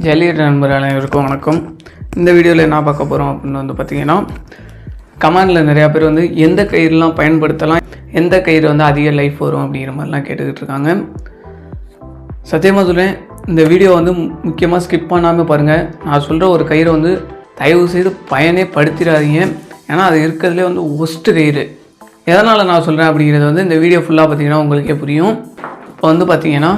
ஜல்லிக்கட்டு நண்பர்கள் அனைவருக்கும் வணக்கம். இந்த வீடியோவில் என்ன பார்க்க போகிறோம் அப்படின்னு பார்த்திங்கன்னா, கமெண்டில் நிறையா பேர் எந்த கயிறுலாம் பயன்படுத்தலாம், எந்த கயிறு அதிக லைஃப் வரும் அப்படிங்கிற மாதிரிலாம் கேட்டுக்கிட்டு இருக்காங்க. சத்தியமாக சொல்கிறேன், இந்த வீடியோ முக்கியமாக ஸ்கிப் பண்ணாமல் பாருங்கள். நான் சொல்கிற ஒரு கயிறு தயவு செய்து பயனே படுத்திடாதீங்க. ஏன்னா அது இருக்கிறதுலே ஒஸ்ட்டு கயிறு. எதனால் நான் சொல்கிறேன் அப்படிங்கிறது இந்த வீடியோ ஃபுல்லாக பார்த்திங்கன்னா உங்களுக்கே புரியும். இப்போ பார்த்திங்கன்னா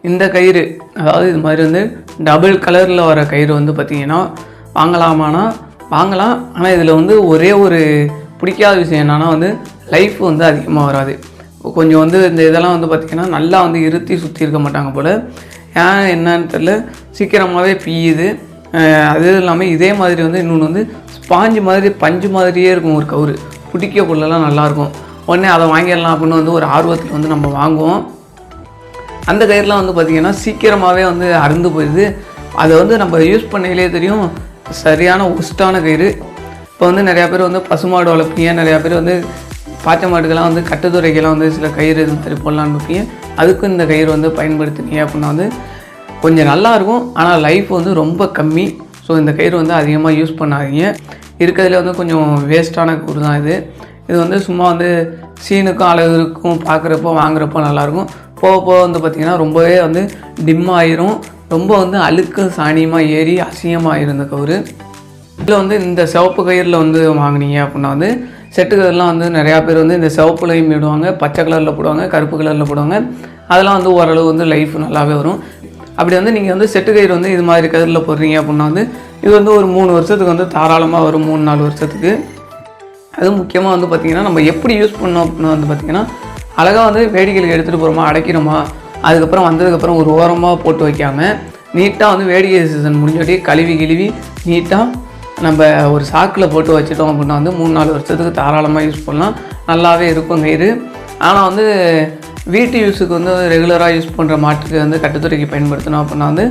இந்த கயிறு, அதாவது இது மாதிரி டபுள் கலரில் வர கயிறு பார்த்திங்கன்னா வாங்கலாமானா வாங்கலாம். ஆனால் இதில் ஒரே ஒரு பிடிக்காத விஷயம் என்னென்னா லைஃப் அதிகமாக வராது. கொஞ்சம் இந்த இதெல்லாம் பார்த்திங்கன்னா நல்லா இருத்தி சுற்றி இருக்க மாட்டாங்க போல். ஏன் என்னன்னு தெரியல, சீக்கிரமாகவே பிய்யுது. அது இல்லாமல் இதே மாதிரி இன்னொன்று ஸ்பாஞ்சு மாதிரி பஞ்சு மாதிரியே இருக்கும் ஒரு கவுரு. பிடிக்க கொள்ளலாம் நல்லாயிருக்கும். உடனே அதை வாங்கிடலாம் அப்படின்னு ஒரு ஆர்வத்தில் நம்ம வாங்குவோம். அந்த கயிறுலாம் பார்த்திங்கன்னா சீக்கிரமாகவே அறுந்து போயிடுது. அதை நம்ம யூஸ் பண்ணையிலே தெரியும், சரியான ஒஸ்ட்டான கயிறு. இப்போ நிறையா பேர் பசுமாடு வளர்ப்பீங்க, நிறையா பேர் பாச்சை மாடுக்கெல்லாம் கட்டுத்துறைக்கெல்லாம் சில கயிறு இது மாதிரி போடலான்னு இருப்பீங்க. அதுக்கும் இந்த கயிறு பயன்படுத்தினீங்க அப்படின்னா கொஞ்சம் நல்லாயிருக்கும். ஆனால் லைஃப் ரொம்ப கம்மி. ஸோ இந்த கயிறு அதிகமாக யூஸ் பண்ணாதீங்க. இருக்கிறதுல கொஞ்சம் வேஸ்ட்டான கயிறு தான் இது. இது சும்மா சீனுக்கும் அழகுக்கும் பார்க்குறப்போ வாங்குறப்போ நல்லாயிருக்கும். போக போக பார்த்திங்கன்னா ரொம்பவே டிம் ஆயிரும். ரொம்ப அழுக்கு சாணியமாக ஏறி அசிங்கமாகிரும் இந்த கயிறு. இதில் இந்த சிவப்பு கயிறில் வாங்கினீங்க அப்படின்னா செட்டு கயிறுலாம் நிறையா பேர் இந்த சிவப்புலையும் போடுவாங்க, பச்சை கலரில் போடுவாங்க, கருப்பு கலரில் போடுவாங்க. அதெல்லாம் ஓரளவு லைஃப் நல்லாவே வரும். அப்படி நீங்கள் செட்டு கயிறு இது மாதிரி கயிறில் போடுறீங்க அப்படின்னா இது ஒரு 3 வருஷத்துக்கு தாராளமாக வரும், 3-4 வருஷத்துக்கு. அதுவும் முக்கியமாக பார்த்திங்கன்னா நம்ம எப்படி யூஸ் பண்ணோம் அப்படின்னா பார்த்திங்கன்னா, அழகாக வேடிக்கைகளுக்கு எடுத்துகிட்டு போகிறோமா, அடைக்கிறோமா, அதுக்கப்புறம் வந்ததுக்கப்புறம் ஒரு ஓரமாக போட்டு வைக்காமல் நீட்டாக வேடிக்கை சீசன் முடிஞ்சோட்டி கழுவி நீட்டாக நம்ம ஒரு சாக்கில் போட்டு வச்சுட்டோம் அப்படின்னா 3-4 வருஷத்துக்கு தாராளமாக யூஸ் பண்ணலாம். நல்லாவே இருக்கும் கயிறு. ஆனால் வீட்டு யூஸுக்கு ரெகுலராக யூஸ் பண்ணுற மாட்டுக்கு கட்டுத்துறைக்கு பயன்படுத்தணும் அப்படின்னா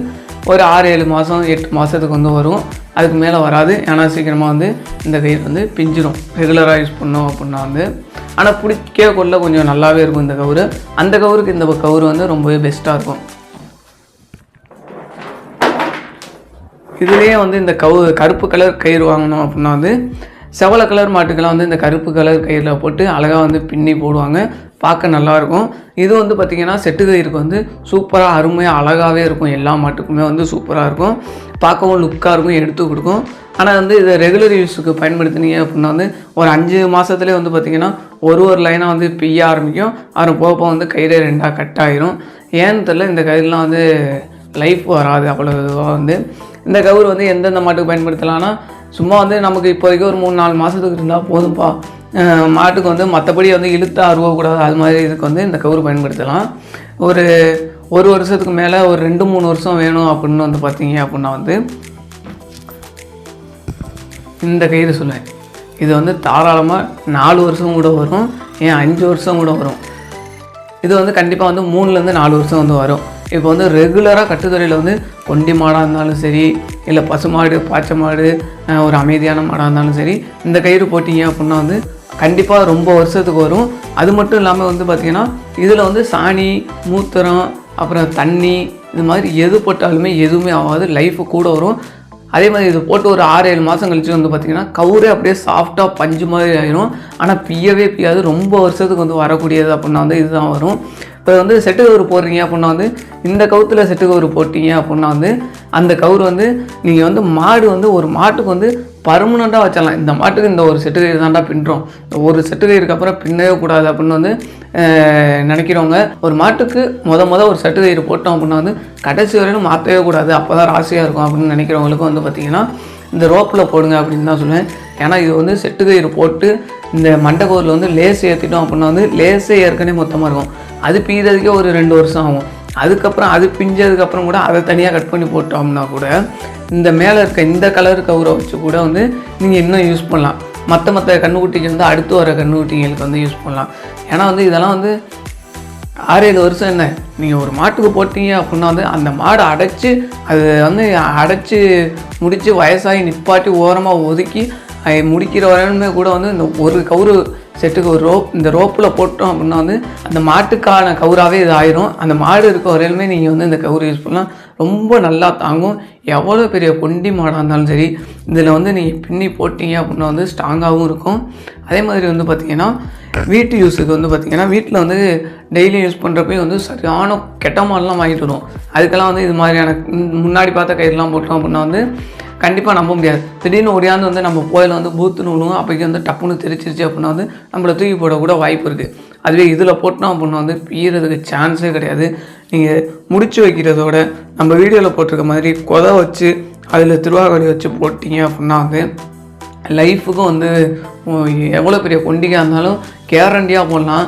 ஒரு 6-7 மாதம் 8 மாதத்துக்கு வரும். அதுக்கு மேலே வராது. ஏன்னா சீக்கிரமாக இந்த கயிறு பிஞ்சிடும் ரெகுலராக யூஸ் பண்ணோம் அப்படின்னா. ஆனால் பிடிக்க கொள்ள கொஞ்சம் நல்லாவே இருக்கும் இந்த கவுரு. அந்த கவுருக்கு இந்த கவுரு ரொம்பவே பெஸ்ட்டாக இருக்கும். இதுலேயே இந்த கருப்பு கலர் கயிறு வாங்கணும் அப்படின்னா செவலை கலர் மாட்டுக்கெல்லாம் இந்த கருப்பு கலர் கயிறில் போட்டு அழகாக பின்னி போடுவாங்க. பார்க்க நல்லாயிருக்கும். இது பார்த்திங்கன்னா செட்டு கயிறுக்கு சூப்பராக அருமையாக அழகாகவே இருக்கும். எல்லா மாட்டுக்குமே சூப்பராக இருக்கும். பார்க்கவும் லுக்காக இருக்கும், எடுத்து கொடுக்கும். ஆனால் இதை ரெகுலர் யூஸுக்கு பயன்படுத்தினீங்க அப்படின்னா ஒரு 5 மாதத்துலேயே பார்த்திங்கன்னா ஒரு லைனாக பிய்ய ஆரம்பிக்கும். அப்புறம் போக போக கயிறே 2ஆக கட் ஆகிரும். ஏன்னு தெரியல, இந்த கயிறுலாம் லைஃப் வராது அவ்வளோவா. இந்த கவுரு எந்தெந்த மாட்டுக்கு பயன்படுத்தலாம்னா, சும்மா நமக்கு இப்போதைக்கு ஒரு 3-4 மாதத்துக்கு இருந்தால் போதும்ப்பா. மாட்டுக்கு மற்றபடி இழுத்து அருவக்கூடாது, அது மாதிரி இதுக்கு இந்த கவுரு பயன்படுத்தலாம். ஒரு வருஷத்துக்கு மேலே ஒரு 2-3 வருஷம் வேணும் அப்படின்னு பார்த்தீங்க அப்படின்னா இந்த கயிறு சொல்லுவேன். இது தாராளமாக 4 வருஷம் கூட வரும், ஏன் 5 வருஷம் கூட வரும். இது கண்டிப்பாக 3-4 வருஷம் வரும். இப்போ ரெகுலராக கட்டுத்துறையில் கொண்டி மாடாக இருந்தாலும் சரி, இல்லை பசு மாடு, பாச்சை மாடு, ஒரு அமைதியான மாடாக இருந்தாலும் சரி, இந்த கயிறு போட்டிங்க அப்படின்னா கண்டிப்பாக ரொம்ப வருஷத்துக்கு வரும். அது மட்டும் இல்லாமல் பார்த்திங்கன்னா இதில் சாணி, மூத்திரம், அப்புறம் தண்ணி, இது மாதிரி எது போட்டாலுமே எதுவுமே ஆகாது, லைஃபு கூட வரும். அதே மாதிரி இது போட்டு ஒரு 6-7 மாதம் கழிச்சு பார்த்திங்கன்னா கவுரே அப்படியே சாஃப்டாக பஞ்சு மாதிரி ஆயிரும். ஆனால் பிய்யவே பிய்யாது, ரொம்ப வருஷத்துக்கு வரக்கூடியது அப்படின்னா இதுதான் வரும். இப்போ செட்டு கவுரு போடுறீங்க அப்படின்னா இந்த கவுத்தில் செட்டு கவுரு போட்டிங்க அப்படின்னா அந்த கவுரு நீங்கள் மாடு ஒரு மாட்டுக்கு பர்மனெண்ட்டாக வச்சிடலாம். இந்த மாட்டுக்கு இந்த ஒரு செட்டு கயிறு தாண்டா பின்னுறோம், ஒரு செட்டு கயிறுக்கு அப்புறம் பின்னவே கூடாது அப்படின்னு நினைக்கிறவங்க, ஒரு மாட்டுக்கு ஒரு செட்டு கயிறு போட்டோம் அப்படின்னா கடைசி வரையும் மாற்றவே கூடாது, அப்போ தான் ராசியாக இருக்கும் அப்படின்னு நினைக்கிறவங்களுக்கு பார்த்திங்கன்னா இந்த ரோப்பில் போடுங்க அப்படின்னு தான் சொல்லுவேன். ஏன்னா இது செட்டு கயிறு போட்டு இந்த மண்டைக்கோரில் லேஸ் ஏற்றிட்டோம் அப்படின்னா லேஸே ஏற்கனவே மொத்தமாக இருக்கும். அது பிய்கிறதுக்கே ஒரு 2 வருஷம் ஆகும். அதுக்கப்புறம் அது பிஞ்சதுக்கப்புறம் கூட அதை தனியாக கட் பண்ணி போட்டோம்னா கூட இந்த மேலே இருக்க இந்த கலர் கவுரை வச்சு கூட நீங்கள் இன்னும் யூஸ் பண்ணலாம். மற்ற கண்ணுக்குட்டிக்கு அடுத்து வர கண்ணுக்குட்டிங்களுக்கு யூஸ் பண்ணலாம். ஏன்னா இதெல்லாம் 6-7 வருஷம் என்ன, நீங்கள் ஒரு மாட்டுக்கு போட்டீங்க அப்படின்னா அந்த மாடு அடைச்சி அது அடைச்சி முடித்து வயசாகி நிப்பாட்டி ஓரமாக ஒதுக்கி முடிக்கிற வரையுமே கூட இந்த ஒரு கவுரு செட்டுக்கு ஒரு இந்த ரோப்பில் போட்டோம் அப்படின்னா அந்த மாட்டுக்கான கவுராகவே இது ஆயிரும். அந்த மாடு இருக்க வரையிலுமே நீங்கள் இந்த கவுரு யூஸ் பண்ணலாம். ரொம்ப நல்லா தாங்கும். எவ்வளோ பெரிய கொண்டி மாடாக இருந்தாலும் சரி இதில் வந்து நீங்கள் பின்னி போட்டிங்க அப்படின்னா வந்து ஸ்ட்ராங்காகவும் இருக்கும். அதே மாதிரி வந்து பார்த்திங்கன்னா வீட்டு யூஸுக்கு வந்து பார்த்திங்கன்னா வீட்டில் வந்து டெய்லி யூஸ் பண்ணுறப்பே வந்து சரியான கெட்ட மாடெலாம் வாங்கிட்டு வருவோம். அதுக்கெல்லாம் வந்து இது மாதிரியான முன்னாடி பார்த்த கயிறுலாம் போட்டோம் அப்படின்னா வந்து கண்டிப்பாக நம்ப முடியாது. திடீர்னு ஒடியாந்து வந்து நம்ம கோயிலில் வந்து பூத்துன்னு விழுவோம். அப்போக்கி வந்து டப்புன்னு தெரிச்சிருச்சு அப்படின்னா வந்து நம்மளை தூக்கி போடக்கூட வாய்ப்பு இருக்குது. அதுவே இதில் போட்டோம் அப்படின்னா வந்து பீறதுக்கு சான்ஸே கிடையாது. நீங்கள் முடிச்சு வைக்கிறதோட நம்ம வீடியோவில் போட்டிருக்க மாதிரி கொதை வச்சு அதில் திருவாவளி வச்சு போட்டிங்க அப்படின்னா வந்து லைஃபுக்கும் வந்து எவ்வளோ பெரிய கொண்டிகையாக இருந்தாலும் கேரண்டியாக போடலாம்.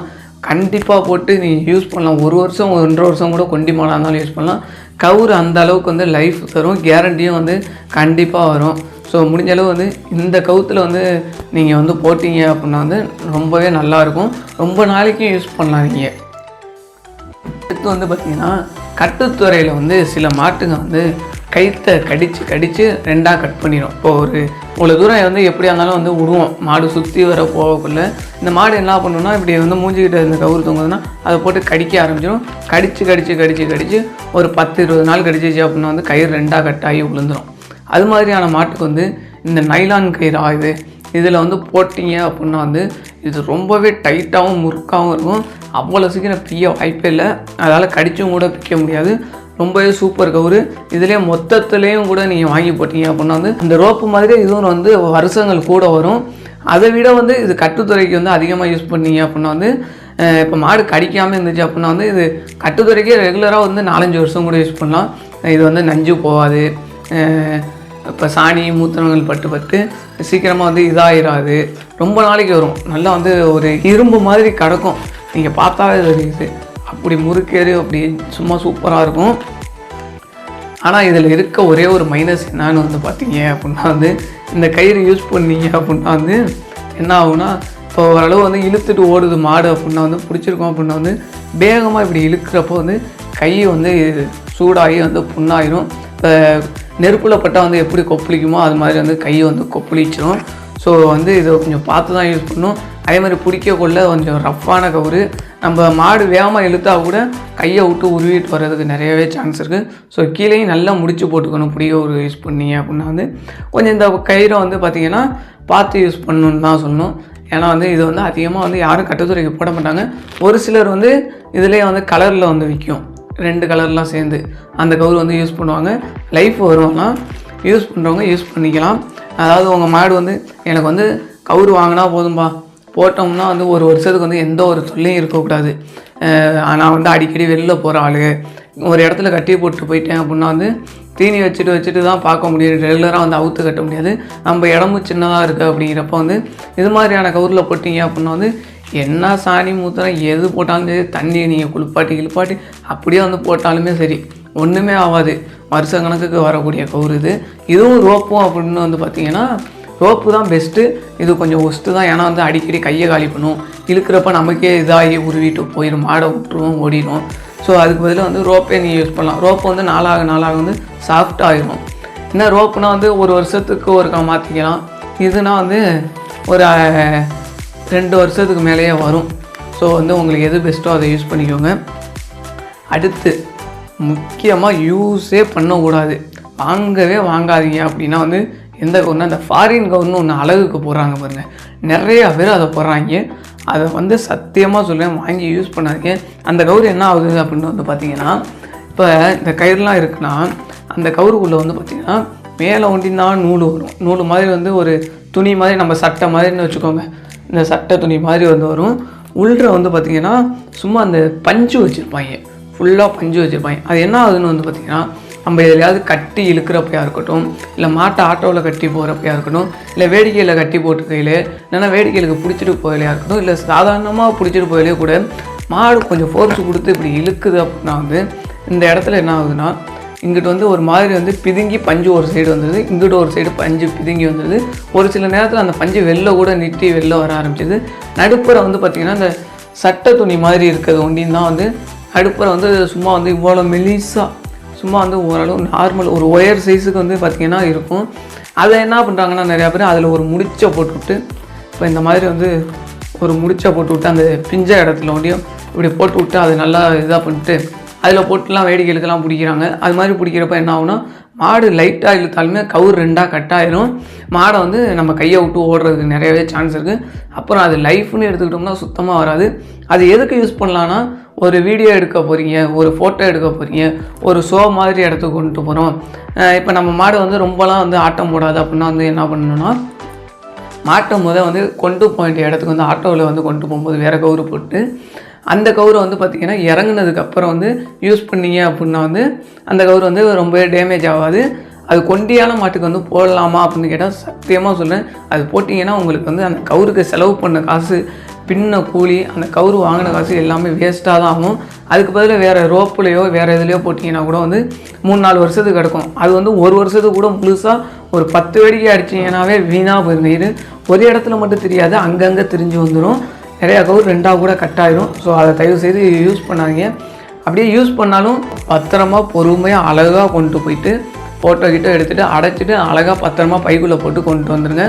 கண்டிப்பாக போட்டு நீங்கள் யூஸ் பண்ணலாம். 1 வருஷம் 1.5 வருஷம் கூட கொண்டி மாடாக இருந்தாலும் யூஸ் பண்ணலாம். கவுரு அந்த அளவுக்கு வந்து லைஃப் தரும். கேரண்டியும் வந்து கண்டிப்பாக வரும். ஸோ முடிஞ்ச அளவு வந்து இந்த கவுத்தில் வந்து நீங்கள் வந்து போட்டிங்க அப்படின்னா வந்து ரொம்பவே நல்லாயிருக்கும். ரொம்ப நாளைக்கும் யூஸ் பண்ணலாம். நீங்கள் அடுத்து வந்து பார்த்திங்கன்னா கட்டுத்துறையில் வந்து சில மாட்டுங்க வந்து கயிற்றை கடித்து 2ஆக கட் பண்ணிடும். இப்போ இவ்வளோ தூரம் வந்து எப்படியா இருந்தாலும் வந்து விடுவோம். மாடு சுற்றி வர போகக்குள்ள இந்த மாடு என்ன பண்ணணும்னா இப்படி வந்து மூஞ்சிக்கிட்ட இந்த கவுரு தொங்குதுன்னா அதை போட்டு கடிக்க ஆரம்பிச்சிடும். கடித்து ஒரு 10-20 நாள் கடிச்சிச்சு அப்படின்னா வந்து கயிறு 2ஆக கட் ஆகி விழுந்துடும். அது மாதிரியான மாட்டுக்கு வந்து இந்த நைலான் கயிறு இதில் வந்து போட்டிங்க அப்படின்னா வந்து இது ரொம்பவே டைட்டாகவும் முறுக்காகவும் இருக்கும். அவ்வளோ சீக்கிரம் பிய்ய வாய்ப்பே இல்லை. அதால் கடிச்சும் கூட பிக்க முடியாது. ரொம்பவே சூப்பர் கவுரு. இதுலேயே மொத்தத்துலேயும் கூட நீங்கள் வாங்கி போட்டிங்க அப்படின்னா வந்து இந்த ரோப்பு மாதிரி இதுவும் வந்து வருஷங்கள் கூட வரும். அதை விட வந்து இது கட்டுத்துறைக்கு வந்து அதிகமாக யூஸ் பண்ணீங்க அப்படின்னா வந்து இப்போ மாடு கடிக்காமல் இருந்துச்சு அப்படின்னா வந்து இது கட்டுத்துறைக்கே ரெகுலராக வந்து 4-5 வருஷம் கூட யூஸ் பண்ணலாம். இது வந்து நஞ்சு போகாது. இப்போ சாணி மூத்திரங்கள் பட்டு சீக்கிரமாக வந்து இதாகிடாது. ரொம்ப நாளைக்கு வரும். நல்லா வந்து ஒரு இரும்பு மாதிரி கிடக்கும். நீங்கள் பார்த்தாவே தெரியுது. அப்படி முறுக்கேறு அப்படி சும்மா சூப்பராக இருக்கும். ஆனால் இதில் இருக்க ஒரே ஒரு மைனஸ் என்னான்னு வந்து பார்த்தீங்க அப்படின்னா வந்து இந்த கயிறு யூஸ் பண்ணீங்க அப்படின்னா வந்து என்ன ஆகுனா இப்போ ஓரளவு வந்து இழுத்துட்டு ஓடுது மாடு அப்படின்னா வந்து பிடிச்சிருக்கோம் அப்படின்னா வந்து வேகமாக இப்படி இழுக்கிறப்போ வந்து கை வந்து சூடாகி வந்து புண்ணாயிரும். இப்போ நெருப்பில் பட்டால் வந்து எப்படி கொப்பளிக்குமோ அது மாதிரி வந்து கை வந்து கொப்பளிச்சிடும். ஸோ வந்து இதை கொஞ்சம் பார்த்து தான் யூஸ் பண்ணணும். அதே மாதிரி பிடிக்கக்குள்ள கொஞ்சம் ரஃப்பான கவுரு. நம்ம மாடு வேகமாக இழுத்தா கூட கையை விட்டு உருவிட்டு வர்றதுக்கு நிறையவே சான்ஸ் இருக்குது. ஸோ கீழேயும் நல்லா முடிச்சு போட்டுக்கணும். பிடிக்க ஒரு யூஸ் பண்ணீங்க அப்படின்னா வந்து கொஞ்சம் இந்த கயிறை வந்து பார்த்திங்கன்னா பார்த்து யூஸ் பண்ணணுன்னு தான் சொல்லணும். ஏன்னா வந்து இது வந்து அதிகமாக வந்து யாரும் கட்டுத்துறைக்கு போட மாட்டாங்க. ஒரு சிலர் வந்து இதிலே வந்து கலரில் வந்து விற்கும். 2 கலர்லாம் சேர்ந்து அந்த கவுரு வந்து யூஸ் பண்ணுவாங்க. லைஃப் வருவாங்க. யூஸ் பண்ணுறவங்க யூஸ் பண்ணிக்கலாம். அதாவது உங்கள் மாடு வந்து எனக்கு வந்து கவுரு வாங்கினா போதும்பா, போட்டோம்னா வந்து 1 வருஷத்துக்கு வந்து எந்த ஒரு தொல்லையும் இருக்கக்கூடாது. நான் வந்து அடிக்கடி வெளில போகிற ஆள், ஒரு இடத்துல கட்டி போட்டு போயிட்டேன் அப்படின்னா வந்து தீனி வச்சுட்டு தான் பார்க்க முடியாது. ரெகுலராக வந்து அவுத்து கட்ட முடியாது. நம்ம இடமும் சின்னதாக இருக்குது. அப்படிங்கிறப்ப வந்து இது மாதிரியான கவுரில் போட்டிங்க அப்படின்னா வந்து என்ன சாணி மூத்திரம் எது போட்டாலும் சரி, தண்ணியை நீங்கள் குளிப்பாட்டி அப்படியே வந்து போட்டாலுமே சரி ஒன்றுமே ஆகாது. வருஷ கணக்குக்கு வரக்கூடிய கவுரு இது. இதுவும் ரோப்பும் அப்படின்னு வந்து பார்த்திங்கன்னா ரோப்பு தான் பெஸ்ட்டு. இது கொஞ்சம் ஒஸ்ட்டு தான். ஏன்னா வந்து அடிக்கடி கையை காலி பண்ணும். இழுக்கிறப்ப நமக்கே இதாகி உருவிட்டு போயிடும். மாடை விட்டுருவோம், ஓடிடும். ஸோ அதுக்கு பதிலாக வந்து ரோப்பே நீங்கள் யூஸ் பண்ணலாம். ரோப்பு வந்து நாளாக வந்து சாஃப்ட் ஆகிடும். என்ன ரோப்புனா வந்து 1 வருஷத்துக்கு ஒருக்கா மாற்றிக்கலாம். இதுனா வந்து ஒரு 2 வருஷத்துக்கு மேலேயே வரும். ஸோ வந்து உங்களுக்கு எது பெஸ்ட்டோ அதை யூஸ் பண்ணிக்கோங்க. அடுத்து முக்கியமாக யூஸே பண்ணக்கூடாது, வாங்கவே வாங்காதீங்க அப்படின்னா வந்து எந்த கவுர்னா இந்த ஃபாரின் கவுர்னு ஒன்று அழகுக்கு போடுறாங்க பாருங்கள். நிறையா பேர் அதை போடுறாங்க. அதை வந்து சத்தியமாக சொல்லுவேன், வாங்கி யூஸ் பண்ணாதீங்க. அந்த கவுரு என்ன ஆகுது அப்படின்னு வந்து பார்த்திங்கன்னா இப்போ இந்த கயிறுலாம் இருக்குன்னா அந்த கவுருக்குள்ளே வந்து பார்த்திங்கன்னா மேலே ஒண்டினா நூல் வரும். நூல் மாதிரி வந்து ஒரு துணி மாதிரி நம்ம சட்டை மாதிரின்னு வச்சுக்கோங்க. இந்த சட்டை துணி மாதிரி வந்து வரும். உள்ள வந்து பார்த்திங்கன்னா சும்மா அந்த பஞ்சு வச்சுருப்பாங்க, ஃபுல்லாக பஞ்சு வச்சுருப்பாங்க. அது என்ன ஆகுதுன்னு வந்து பார்த்திங்கன்னா நம்ம எதையாவது கட்டி இழுக்கிறப்பையாக இருக்கட்டும், இல்லை மாட்டை ஆட்டோவில் கட்டி போகிறப்பையாக இருக்கட்டும், இல்லை வேடிக்கையில் கட்டி போட்டு கையில், இல்லைன்னா வேடிக்கைகளுக்கு பிடிச்சிட்டு போயிலையாக இருக்கட்டும், இல்லை சாதாரணமாக பிடிச்சிட்டு போயிலே கூட மாடு கொஞ்சம் ஃபோர்ஸ் கொடுத்து இப்படி இழுக்குது அப்படின்னா வந்து இந்த இடத்துல என்ன ஆகுதுன்னா இங்கிட்டு வந்து ஒரு மாதிரி வந்து பிதுங்கி பஞ்சு ஒரு சைடு வந்துடுது, இங்கிட்ட ஒரு சைடு பஞ்சு பிதுங்கி வந்துடுது. ஒரு சில நேரத்தில் அந்த பஞ்சு வெளில கூட நிட்டி வெளில வர ஆரம்பிச்சிது. நடுப்புற வந்து பார்த்திங்கன்னா இந்த சட்டை துணி மாதிரி இருக்கிறது ஒண்டின்னு தான் வந்து நடுப்புற வந்து சும்மா வந்து இவ்வளோ மெலிசாக சும்மா வந்து ஓரளவு நார்மல் ஒரு ஒயர் சைஸுக்கு வந்து பார்த்திங்கன்னா இருக்கும். அதை என்ன பண்ணுறாங்கன்னா நிறையா பேர் அதில் ஒரு முடிச்சை போட்டுவிட்டு, இப்போ இந்த மாதிரி வந்து ஒரு முடிச்சை போட்டு விட்டு அந்த பிஞ்ச இடத்துல ஒண்டியும் இப்படி போட்டு விட்டு அது நல்லா இதாக பண்ணிட்டு அதில் போட்டுலாம் வேடிக்கைகளுக்கெல்லாம் பிடிக்கிறாங்க. அது மாதிரி பிடிக்கிறப்ப என்ன ஆகுனா மாடு லைட்டாக இழுத்தாலுமே கவுர் 2ஆக கட் ஆயிரும். மாடை வந்து நம்ம கையை விட்டு ஓடுறதுக்கு நிறையவே சான்ஸ் இருக்குது. அப்புறம் அது லைஃப்னு எடுத்துக்கிட்டோம்னா சுத்தமாக வராது. அது எதுக்கு யூஸ் பண்ணலான்னா, ஒரு வீடியோ எடுக்க போகிறீங்க, ஒரு ஃபோட்டோ எடுக்க போகிறீங்க, ஒரு ஷோ மாதிரி இடத்துக்கு கொண்டு போகிறோம். இப்போ நம்ம மாடு வந்து ரொம்பலாம் வந்து ஆட்டம் போடாது அப்படின்னா வந்து என்ன பண்ணணும்னா, மாட்டும் போது வந்து கொண்டு போக வேண்டிய இடத்துக்கு வந்து ஆட்டோவில் வந்து கொண்டு போகும்போது வேறு கவுரு போட்டு, அந்த கவுரை வந்து பார்த்திங்கன்னா இறங்குனதுக்கப்புறம் வந்து யூஸ் பண்ணிங்க அப்படின்னா வந்து அந்த கவுரு வந்து ரொம்பவே டேமேஜ் ஆகாது. அது கொண்டியான மாட்டுக்கு வந்து போடலாமா அப்படின்னு கேட்டால் சத்தியமாக சொல்கிறேன், அது போட்டிங்கன்னா உங்களுக்கு வந்து அந்த கவுருக்கு செலவு பண்ண காசு, பின்ன கூலி, அந்த கவுரு வாங்கின காசு எல்லாமே வேஸ்ட்டாக தான் ஆகும். அதுக்கு பதிலாக வேறு ரோப்புலையோ வேறு இதுலையோ போட்டிங்கன்னா கூட வந்து 3-4 வருஷத்துக்கு கிடக்கும். அது வந்து 1 வருஷத்துக்கு கூட முழுசாக ஒரு 10 வேடிக்கை அடிச்சிங்கன்னாவே வீணாக போயிருங்க. இது ஒரு இடத்துல மட்டும் தெரியாது, அங்கங்கே திரிஞ்சு வந்துடும். நிறையா கவுர் 2ஆக கூட கட் ஆயிரும். ஸோ அதை தயவுசெய்து யூஸ் பண்ணாதீங்க. அப்படியே யூஸ் பண்ணாலும் பத்திரமா பொறுமையாக அழகாக கொண்டு போயிட்டு ஃபோட்டோ கிட்ட எடுத்துகிட்டு அடைச்சிட்டு அழகாக பத்திரமா பைக்குள்ளே போட்டு கொண்டு வந்துடுங்க.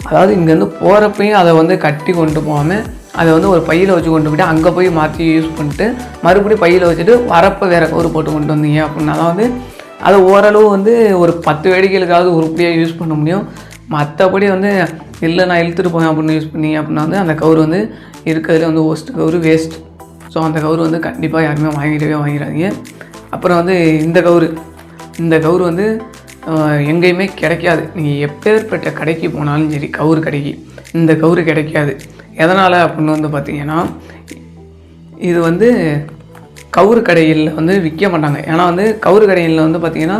அதாவது இங்கேருந்து போகிறப்பையும் அதை வந்து கட்டி கொண்டு போகாமல் அதை வந்து ஒரு பையில் வச்சு கொண்டு போய்ட்டு அங்கே போய் மாற்றி யூஸ் பண்ணிட்டு மறுபடியும் பையில் வச்சுட்டு வரப்போ வேறு கவுரு போட்டு கொண்டு வந்தீங்க அப்படின்னா தான் வந்து அதை ஓரளவு வந்து ஒரு 10 வேடிக்கைகளுக்காவது உருப்படியாக யூஸ் பண்ண முடியும். மற்றபடி வந்து இல்லை நான் இழுத்துட்டு போவேன் அப்படின்னு யூஸ் பண்ணீங்க அப்படின்னா வந்து அந்த கவுரு வந்து இருக்கிறதுல வந்து ஒஸ்ட் கவுரு வேஸ்ட். ஸோ அந்த கவுரு வந்து கண்டிப்பாக யாருமே வாங்கிடாதீங்க. அப்புறம் வந்து இந்த கவுரு வந்து எங்கேயுமே கிடைக்காது. நீங்கள் எப்பேற்பட்ட கடைக்கு போனாலும் சரி, கவுரு கடைக்கு இந்த கவுரு கிடைக்காது. எதனால் அப்படின்னு வந்து பார்த்திங்கன்னா, இது வந்து கவுரு கடைகளில் வந்து விற்க மாட்டாங்க. ஏன்னா வந்து கவுரு கடைகளில் வந்து பார்த்திங்கன்னா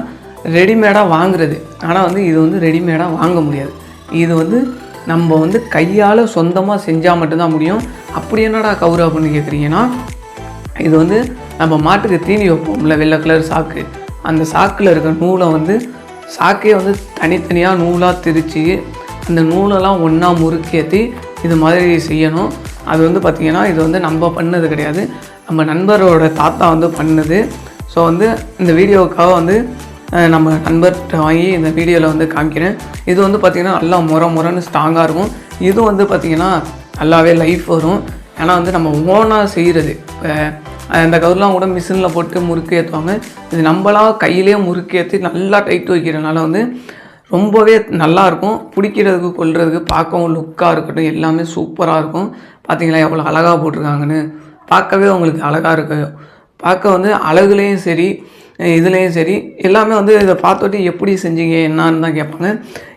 ரெடிமேடாக வாங்குறது. ஆனால் வந்து இது வந்து ரெடிமேடாக வாங்க முடியாது. இது வந்து நம்ம வந்து கையால் சொந்தமாக செஞ்சால் மட்டும்தான் முடியும். அப்படி என்னடா கவுரு அப்படின்னு கேட்குறீங்கன்னா, இது வந்து நம்ம மாட்டுக்கு தீனி வைப்போம்ல, வெள்ளை கலர் சாக்கு, அந்த சாக்கில் இருக்க நூலை வந்து சாக்கே வந்து தனித்தனியாக நூலாக திரித்து அந்த நூலெல்லாம் ஒன்றா முறுக்கேற்றி இது மாதிரி செய்யணும். அது வந்து பார்த்திங்கன்னா இது வந்து நம்ம பண்ணது கிடையாது, நம்ம நண்பரோட தாத்தா வந்து பண்ணுது. ஸோ வந்து இந்த வீடியோவுக்காக வந்து நம்ம நண்பர்கிட்ட வாங்கி இந்த வீடியோவில் வந்து காமிக்கிறேன். இது வந்து பார்த்திங்கன்னா நல்லா முறைன்னு ஸ்ட்ராங்காக இருக்கும். இது வந்து பார்த்திங்கன்னா நல்லாவே லைஃப் வரும். ஏன்னா வந்து நம்ம ஓனாக செய்கிறது. இப்போ இந்த கவுர்லாம் கூட மிஷினில் போட்டு முறுக்கு ஏற்றுவாங்க. இது நம்மளாக கையிலேயே முறுக்கு ஏற்றி நல்லா டைட் வைக்கிறதுனால வந்து ரொம்பவே நல்லாயிருக்கும். பிடிக்கிறதுக்கு கொள்றதுக்கு பார்க்கவும் லுக்காக இருக்கட்டும் எல்லாமே சூப்பராக இருக்கும். பார்த்திங்களா எவ்வளோ அழகாக போட்டிருக்காங்கன்னு. பார்க்கவே உங்களுக்கு அழகாக இருக்கு. பார்க்க வந்து அழகுலேயும் சரி இதுலேயும் சரி எல்லாமே வந்து இதை பார்த்தோட்டி எப்படி செஞ்சீங்க என்னான்னு தான் கேட்பாங்க.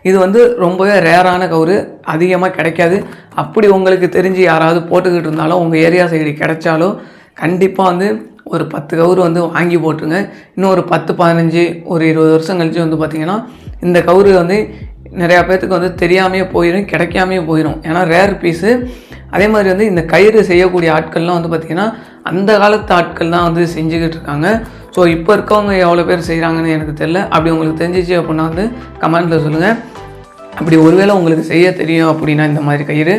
இது வந்து ரொம்பவே ரேரான கவுரு, அதிகமாக கிடைக்காது. அப்படி உங்களுக்கு தெரிஞ்சு யாராவது போட்டுக்கிட்டு இருந்தாலும் உங்கள் ஏரியா சைடு கிடைச்சாலும் கண்டிப்பாக வந்து ஒரு 10 கவுரு வந்து வாங்கி போட்டுருங்க. இன்னும் ஒரு 10-15 ஒரு 20 வருஷம் கழிச்சு வந்து பார்த்திங்கன்னா இந்த கவுரு வந்து நிறையா பேர்த்துக்கு வந்து தெரியாமையே போயிடும், கிடைக்காமே போயிடும். ஏன்னா ரேர் பீஸு. அதே மாதிரி வந்து இந்த கயிறு செய்யக்கூடிய ஆட்கள்லாம் வந்து பார்த்திங்கன்னா அந்த காலத்து ஆட்கள் தான் வந்து செஞ்சுக்கிட்டு இருக்காங்க. ஸோ இப்போ இருக்கவங்க எவ்வளோ பேர் செய்கிறாங்கன்னு எனக்கு தெரியல. அப்படி உங்களுக்கு தெரிஞ்சிச்சு அப்படின்னா வந்து கமெண்ட்டில் சொல்லுங்கள். அப்படி ஒருவேளை உங்களுக்கு செய்ய தெரியும் அப்படின்னா இந்த மாதிரி கயிறு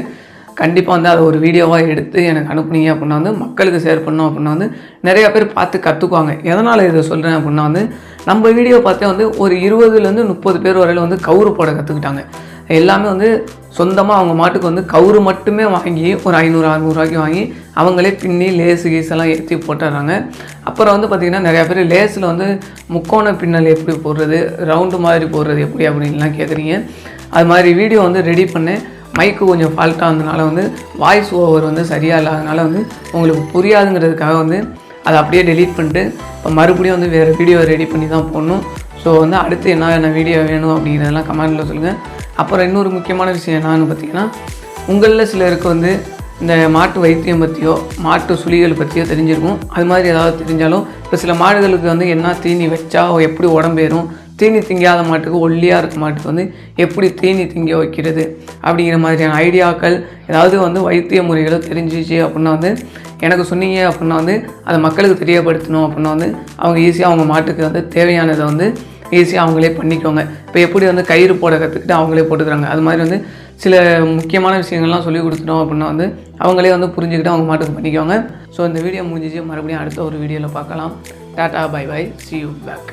கண்டிப்பாக வந்து அதை ஒரு வீடியோவாக எடுத்து எனக்கு அனுப்புனீங்க அப்படின்னா வந்து மக்களுக்கு ஷேர் பண்ணோம் அப்படின்னா வந்து நிறையா பேர் பார்த்து கற்றுக்குவாங்க. எதனால் இதை சொல்கிறேன் அப்படின்னா வந்து நம்ம வீடியோ பார்த்தே வந்து ஒரு 20-30 பேர் வரையில் வந்து கவுரு போட கற்றுக்கிட்டாங்க. எல்லாமே வந்து சொந்தமாக அவங்க மாட்டுக்கு வந்து கவுரு மட்டுமே வாங்கி ஒரு 500-600 ரூபாய்க்கு வாங்கி அவங்களே பின்னி லேஸு கீஸெல்லாம் ஏற்றி போட்டுடுறாங்க. அப்புறம் வந்து பார்த்திங்கன்னா நிறையா பேர் லேஸில் வந்து முக்கோண பின்னல் எப்படி போடுறது, ரவுண்டு மாதிரி போடுறது எப்படி அப்படின்லாம் கேட்குறீங்க. அது மாதிரி வீடியோ வந்து ரெடி பண்ணேன். மைக்கு கொஞ்சம் ஃபால்ட்டாக இருந்ததுனால வந்து வாய்ஸ் ஓவர் வந்து சரியாக இல்லாதனால வந்து உங்களுக்கு புரியாதுங்கிறதுக்காக வந்து அதை அப்படியே டெலீட் பண்ணிட்டு இப்போ மறுபடியும் வந்து வேறு வீடியோ ரெடி பண்ணி தான் போடணும். ஸோ வந்து அடுத்து என்ன வீடியோ வேணும் அப்படிங்கிறதெல்லாம் கமெண்டில் சொல்லுங்கள். அப்புறம் இன்னொரு முக்கியமான விஷயம் என்னன்னு பார்த்தீங்கன்னா, உங்களில் சிலருக்கு வந்து இந்த மாட்டு வைத்தியம் பற்றியோ மாட்டு சுழிகள் பற்றியோ தெரிஞ்சிருக்கும். அது மாதிரி ஏதாவது தெரிஞ்சாலும் இப்போ சில மாடுகளுக்கு வந்து என்ன தீனி வச்சா எப்படி உடம்பேறும், தீனி திங்காத மாட்டுக்கு ஒல்லியாக இருக்க மாட்டுக்கு வந்து எப்படி தீனி திங்க வைக்கிறது அப்படிங்கிற மாதிரியான ஐடியாக்கள் ஏதாவது வந்து வைத்திய முறைகளோ தெரிஞ்சிச்சு அப்படின்னா வந்து எனக்கு சொன்னீங்க அப்படின்னா வந்து அதை மக்களுக்கு தெரியப்படுத்தணும் அப்படின்னா வந்து அவங்க ஈஸியாக அவங்க மாட்டுக்கு வந்து தேவையானதை வந்து ஈஸியாக அவங்களே பண்ணிக்கோங்க. இப்போ எப்படி வந்து கயிறு போட கற்றுக்கிட்டு அவங்களே போட்டுக்கிறாங்க, அது மாதிரி வந்து சில முக்கியமான விஷயங்கள்லாம் சொல்லி கொடுத்துட்டோம் அப்படின்னா வந்து அவங்களே வந்து புரிஞ்சுக்கிட்டு அவங்க மாட்டுக்கு பண்ணிக்கோங்க. ஸோ இந்த வீடியோ முடிஞ்சிச்சு, மறுபடியும் அடுத்த ஒரு வீடியோவில் பார்க்கலாம். Tata bye bye, see you back.